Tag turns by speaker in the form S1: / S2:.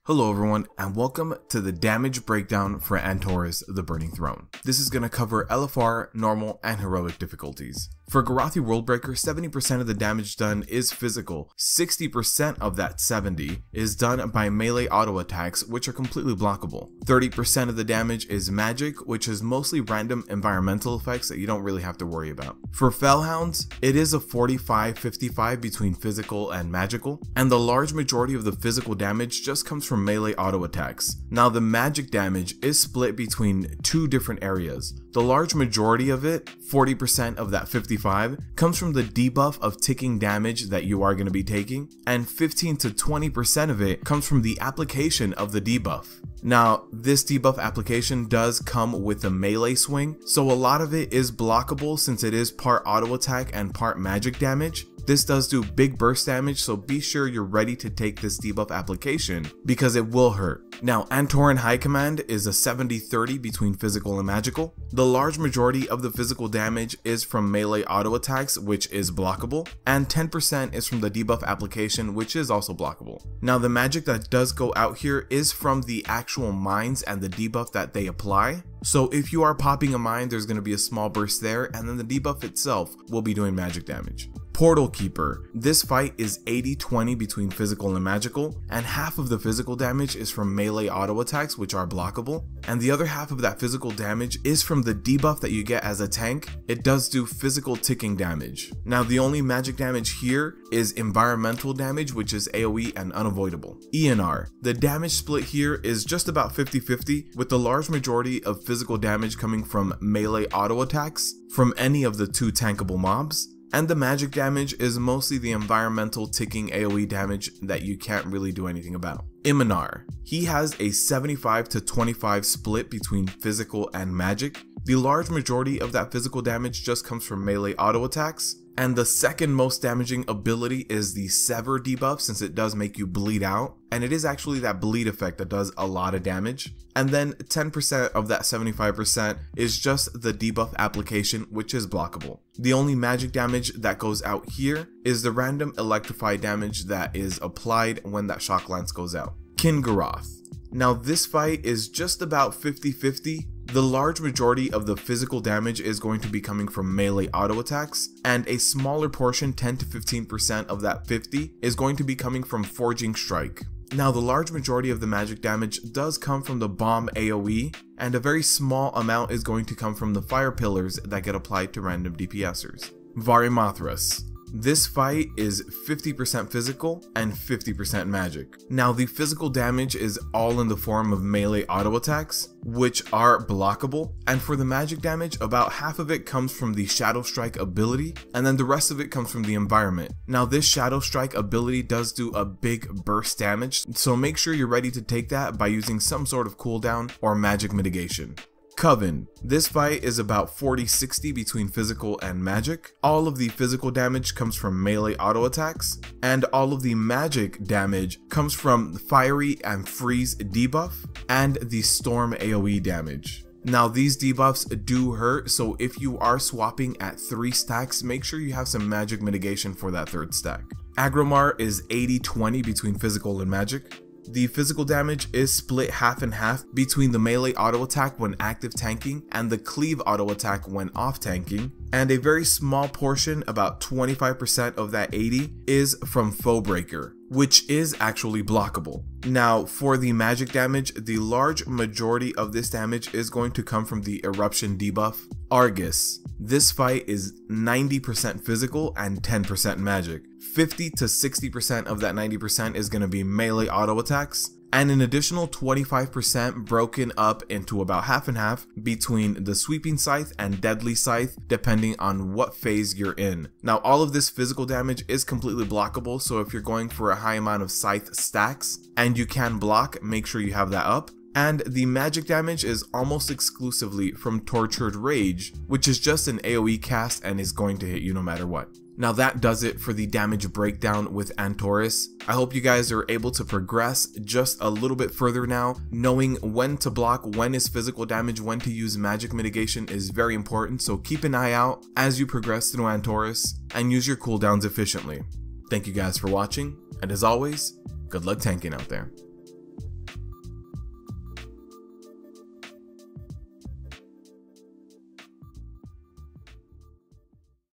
S1: Hello everyone, and welcome to the damage breakdown for Antorus the Burning Throne. This is going to cover LFR, normal, and heroic difficulties. For Garothi Worldbreaker, 70% of the damage done is physical. 60% of that 70 is done by melee auto attacks, which are completely blockable. 30% of the damage is magic, which is mostly random environmental effects that you don't really have to worry about. For Felhounds, it is a 45-55 between physical and magical, and the large majority of the physical damage just comes from melee auto attacks. Now the magic damage is split between two different areas. The large majority of it, 40% of that 55, comes from the debuff of ticking damage that you are going to be taking, and 15 to 20% of it comes from the application of the debuff. Now, this debuff application does come with a melee swing, so a lot of it is blockable since it is part auto attack and part magic damage. This does do big burst damage, so be sure you're ready to take this debuff application because it will hurt. Now, Antoran High Command is a 70-30 between physical and magical. The large majority of the physical damage is from melee auto attacks, which is blockable, and 10% is from the debuff application, which is also blockable. Now, the magic that does go out here is from the actual mines and the debuff that they apply. So if you are popping a mine, there's going to be a small burst there, and then the debuff itself will be doing magic damage. Portal Keeper. This fight is 80-20 between physical and magical, and half of the physical damage is from melee auto attacks, which are blockable, and the other half of that physical damage is from the debuff that you get as a tank. It does do physical ticking damage. Now the only magic damage here is environmental damage, which is AoE and unavoidable. ENR. The damage split here is just about 50-50, with the large majority of physical damage coming from melee auto attacks from any of the two tankable mobs, and the magic damage is mostly the environmental ticking AoE damage that you can't really do anything about. Iminar. He has a 75-25 split between physical and magic. The large majority of that physical damage just comes from melee auto attacks, and the second most damaging ability is the Sever debuff, since it does make you bleed out, and it is actually that bleed effect that does a lot of damage. And then 10% of that 75% is just the debuff application, which is blockable. The only magic damage that goes out here is the random electrify damage that is applied when that shock lance goes out. Garothi. Now this fight is just about 50-50. The large majority of the physical damage is going to be coming from melee auto attacks, and a smaller portion, 10-15% of that 50, is going to be coming from Forging Strike. Now the large majority of the magic damage does come from the bomb AoE, and a very small amount is going to come from the fire pillars that get applied to random DPSers. Varimathras. This fight is 50% physical and 50% magic. Now the physical damage is all in the form of melee auto attacks, which are blockable, and for the magic damage, about half of it comes from the Shadow Strike ability, and then the rest of it comes from the environment. Now this Shadow Strike ability does do a big burst damage, so make sure you're ready to take that by using some sort of cooldown or magic mitigation. Coven. This fight is about 40-60 between physical and magic. All of the physical damage comes from melee auto attacks, and all of the magic damage comes from fiery and freeze debuff and the storm AoE damage. Now these debuffs do hurt, so if you are swapping at 3 stacks, make sure you have some magic mitigation for that 3rd stack. Aggramar is 80-20 between physical and magic. The physical damage is split half and half between the melee auto attack when active tanking and the cleave auto attack when off tanking, and a very small portion, about 25% of that 80, is from Foebreaker, which is actually blockable. Now for the magic damage, the large majority of this damage is going to come from the eruption debuff. Argus. This fight is 90% physical and 10% magic. 50-60% of that 90% is going to be melee auto attacks, and an additional 25% broken up into about half and half between the sweeping scythe and deadly scythe, depending on what phase you're in. Now all of this physical damage is completely blockable, so if you're going for a high amount of scythe stacks and you can block, make sure you have that up. And the magic damage is almost exclusively from Tortured Rage, which is just an AoE cast and is going to hit you no matter what. Now that does it for the damage breakdown with Antorus. I hope you guys are able to progress just a little bit further now. Knowing when to block, when is physical damage, when to use magic mitigation is very important, so keep an eye out as you progress through Antorus and use your cooldowns efficiently. Thank you guys for watching, and as always, good luck tanking out there.